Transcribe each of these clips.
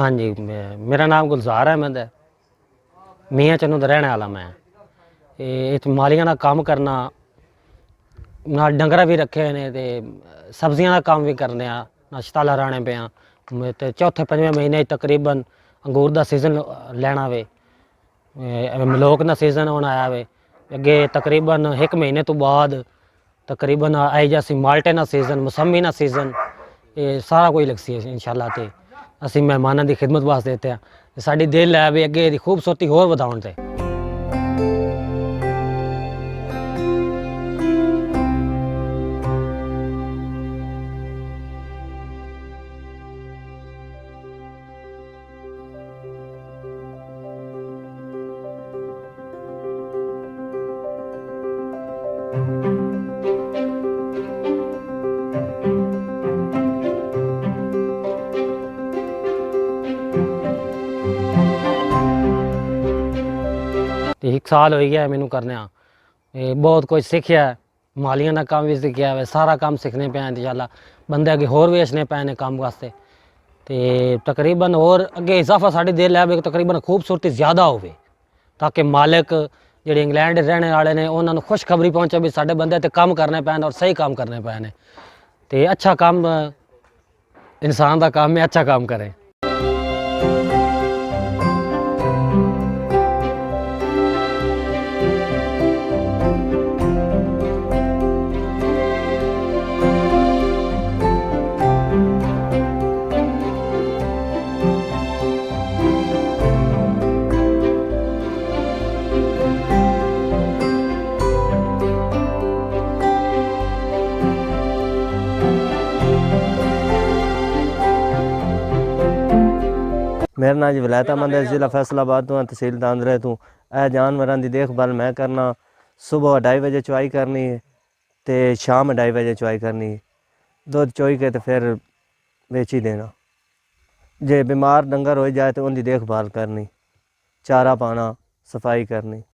हाँ जी, मेरा नाम गुलजार अहमद है। मियाँ चन्नू दा रहने वाला मैं। इस मालियां का काम करना, नाल डंगरा भी रखे ने ते सब्जियां का काम भी करने आ, नाश्ता लाने पे आ। ते चौथे पंजवें महीने तकरीबन अंगूर का सीजन लेना वे, मलोक का सीजन होना आया वे। अगे तकरीबन एक महीने तो बाद तकरीबन आई जासी माल्टे का सीजन, मौसमी का सीजन, ये सारा कुछ लगसी है इंशाल्लाह। ते ਅਸੀਂ ਮਹਿਮਾਨਾਂ ਦੀ ਖਿਦਮਤ ਵਾਸਤੇ ਇੱਥੇ ਆ। ਸਾਡੀ ਦਿਲ ਹੈ ਵੀ ਅੱਗੇ ਇਹਦੀ ਖੂਬਸੂਰਤੀ ਹੋਰ ਵਧਾਉਣ ਤੇ। ਤੇ 1 ਸਾਲ ਹੋ ਗਿਆ ਮੈਨੂੰ ਕਰਨਿਆ, ਬਹੁਤ ਕੁਝ ਸਿੱਖਿਆ। ਮਾਲੀਆਂ ਦਾ ਕੰਮ ਵੀ ਸਿੱਖਿਆ ਵੇ, ਸਾਰਾ ਕੰਮ ਸਿੱਖਣੇ ਪਿਆ ਇੰਸ਼ਾਅੱਲਾ। ਬੰਦੇ ਅੱਗੇ ਹੋਰ ਵੇਚਣੇ ਪਏ ਨੇ ਕੰਮ ਵਾਸਤੇ ਤੇ ਤਕਰੀਬਨ ਹੋਰ ਅੱਗੇ ਇਜ਼ਾਫਾ ਸਾਡੀ ਦਿਲ ਹੈ ਵੀ ਤਕਰੀਬਨ ਖੂਬਸੂਰਤੀ ਜ਼ਿਆਦਾ ਹੋਵੇ, ਤਾਂ ਕਿ ਮਾਲਕ ਜਿਹੜੇ ਇੰਗਲੈਂਡ ਦੇ ਰਹਿਣੇ ਵਾਲੇ ਨੇ ਉਹਨਾਂ ਨੂੰ ਖੁਸ਼ਖਬਰੀ ਪਹੁੰਚੇ ਵੀ ਸਾਡੇ ਬੰਦੇ ਤੇ ਕੰਮ ਕਰਨੇ ਪੈਣ ਔਰ ਸਹੀ ਕੰਮ ਕਰਨੇ ਪਏ ਨੇ। ਤੇ ਅੱਛਾ ਕੰਮ ਇਨਸਾਨ ਦਾ ਕੰਮ ਹੈ, ਅੱਛਾ ਕੰਮ ਕਰੇ। मेरा नाम जी वलायत अहमद है, ज़िला फैसलाबाद तो तहसील दांदरे तो। यह जानवरों की देखभाल मैं करना। सुबह 2:30 बजे चुवाई करनी है तो शाम 2:30 बजे चुवाई करनी है। दूध चोई के तो फिर बेची देना। जे बीमार डंगर हो जाए तो उनकी देखभाल करनी, चारा पाना, सफाई करनी।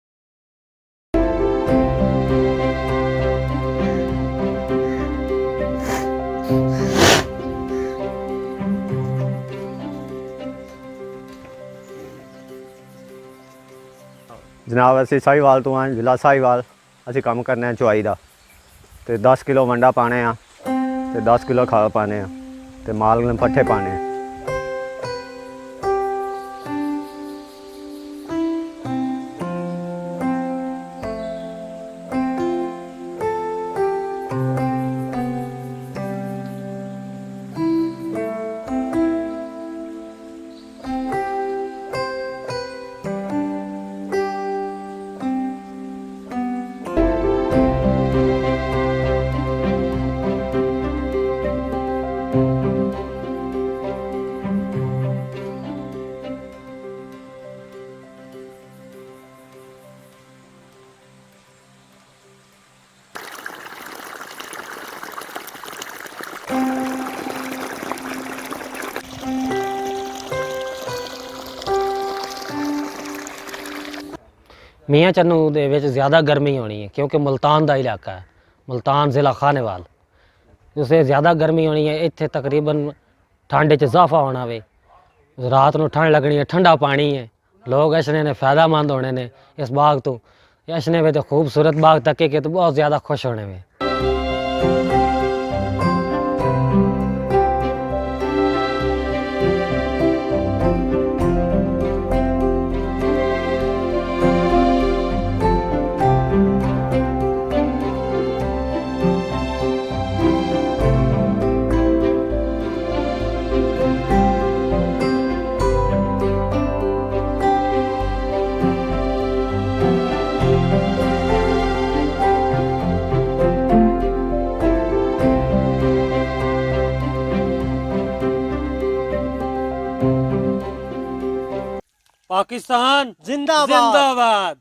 जनाब असी साहीवाल तो हैं, जिला साहीवाल। असी काम करने चुवाई का तो 10 किलो वंडा पाने तो 10 किलो खाद पाने तो माल ने पट्ठे पाने। मियाँ चन्नू ਦੇ ਵਿੱਚ ज़्यादा गर्मी होनी है क्योंकि मुल्तान का इलाका है, मुल्तान ज़िला खानेवाल। उसे ज़्यादा गर्मी होनी है। इत्थे तकरीबन ठंड च इजाफा होना वे, रात को ठंड लगनी है, ठंडा पानी है। लोग अशने ने फ़ायदामंद होने ने इस बाग तो। अशने वे तो खूबसूरत बाग तके के तो बहुत ज़्यादा खुश होने वे। पाकिस्तान जिंदाबाद। जिंदाबाद।